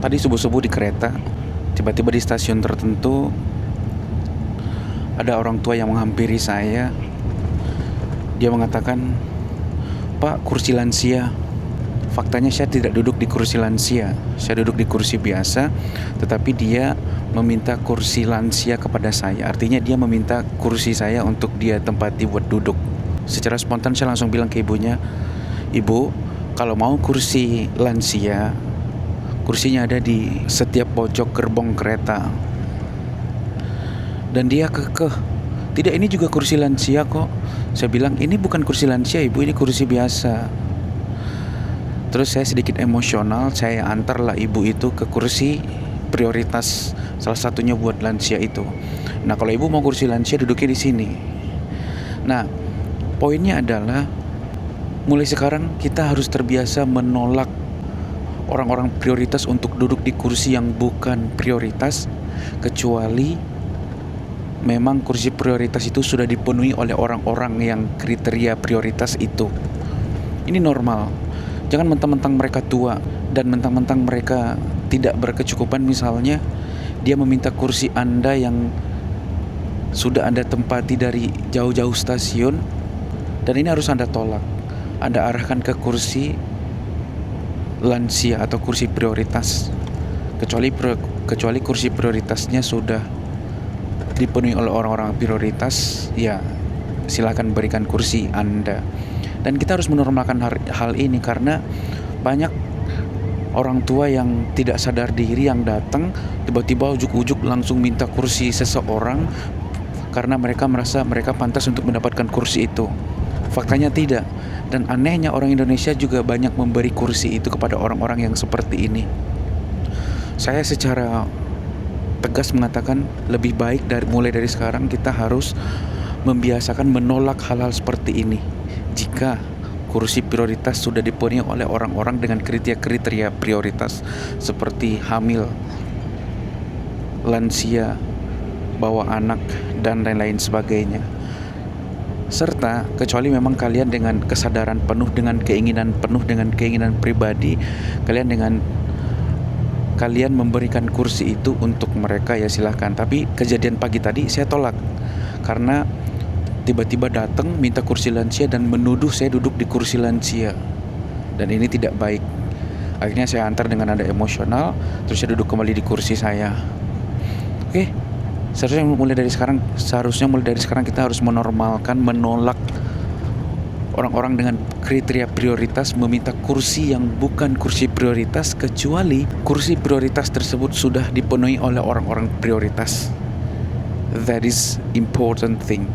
Tadi subuh-subuh di kereta, tiba-tiba di stasiun tertentu ada orang tua yang menghampiri saya. Dia mengatakan, "Pak, kursi lansia." Faktanya saya tidak duduk di kursi lansia, saya duduk di kursi biasa, tetapi dia meminta kursi lansia kepada saya. Artinya dia meminta kursi saya untuk dia tempati buat duduk. Secara spontan saya langsung bilang ke ibunya, "Ibu, kalau mau kursi lansia, kursinya ada di setiap pojok gerbong kereta." Dan dia kekeh, "Tidak, ini juga kursi lansia kok." Saya bilang, "Ini bukan kursi lansia ibu, ini kursi biasa." Terus saya sedikit emosional, saya antarlah ibu itu ke kursi prioritas, salah satunya buat lansia itu. Nah, kalau ibu mau kursi lansia, duduknya di sini. Nah, poinnya adalah mulai sekarang kita harus terbiasa menolak orang-orang prioritas untuk duduk di kursi yang bukan prioritas, kecuali memang kursi prioritas itu sudah dipenuhi oleh orang-orang yang kriteria prioritas itu. Ini normal. Jangan mentang-mentang mereka tua dan mentang-mentang mereka tidak berkecukupan, misalnya dia meminta kursi Anda yang sudah Anda tempati dari jauh-jauh stasiun, dan ini harus Anda tolak. Anda arahkan ke kursi lansia atau kursi prioritas. Kecuali kursi prioritasnya sudah dipenuhi oleh orang-orang prioritas, ya silakan berikan kursi Anda. Dan kita harus menormalkan hal ini, karena banyak orang tua yang tidak sadar diri yang datang tiba-tiba ujuk-ujuk langsung minta kursi seseorang karena mereka merasa mereka pantas untuk mendapatkan kursi itu. Faktanya tidak. Dan anehnya orang Indonesia juga banyak memberi kursi itu kepada orang-orang yang seperti ini. Saya secara tegas mengatakan lebih baik mulai dari sekarang kita harus membiasakan menolak hal-hal seperti ini. Jika kursi prioritas sudah dipenuhi oleh orang-orang dengan kriteria prioritas seperti hamil, lansia, bawa anak, dan lain-lain sebagainya. Serta kecuali memang kalian dengan kesadaran penuh, dengan keinginan penuh, dengan keinginan pribadi, kalian memberikan kursi itu untuk mereka, ya silahkan. Tapi kejadian pagi tadi saya tolak, karena tiba-tiba datang minta kursi lansia dan menuduh saya duduk di kursi lansia, dan ini tidak baik. Akhirnya saya antar dengan nada emosional, terus saya duduk kembali di kursi saya. Oke, seharusnya mulai dari sekarang kita harus menormalkan menolak orang-orang dengan kriteria prioritas meminta kursi yang bukan kursi prioritas, kecuali kursi prioritas tersebut sudah dipenuhi oleh orang-orang prioritas. That is important thing.